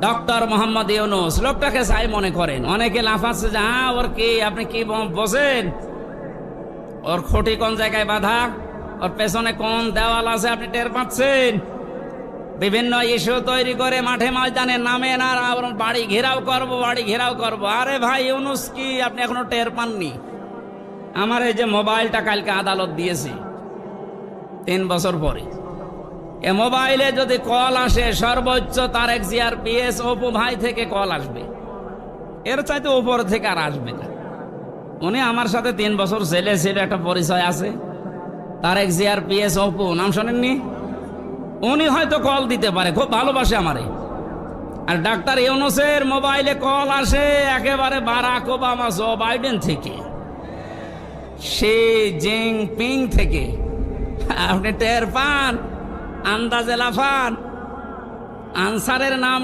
Doctor Mohammad Yunus লোকটাকে চাই মনে করেন। অনেকে লাফাচ্ছে যে হ্যাঁ ওর কি, আপনি কি বোঝেন? ওর খুঁটি কোন জায়গায় বাঁধা, ওর পেছনে কোন দেওয়াল আছে আপনি টের পাচ্ছেন? বিভিন্ন ইস্যু তৈরি করে মাঠে ময়দানে নামেন আর বাড়ি ঘেরাও করব, বাড়ি ঘেরাও করব। আরে ভাই ইউনূস কি আপনি এখনো টের পাননি? আমার এই যে মোবাইলটা কালকে আদালত দিয়েছি 3 বছর পরে, এ মোবাইলে যদি কল আসে সর্বোচ্চ তারেক জিয়ার পিএস অপু ভাই থেকে কল আসবে, এর চাইতে উপর থেকে আর আসবে না। উনি আমার সাথে 3 বছর জেলে ছিল, একটা পরিচয় আছে। তারেক জিয়ার পিএস অপু নাম শোনেননি? উনি হয়তো কল দিতে পারে, খুব ভালোবাসে আমারে। আর ডাক্তার ইউনূসের মোবাইলে কল আসে একেবারে বারাক ওবামা, জো বাইডেন থেকে, শি জিনপিং থেকে। আপনি টের পান, আন্দাজে লাফান। আনসারের নাম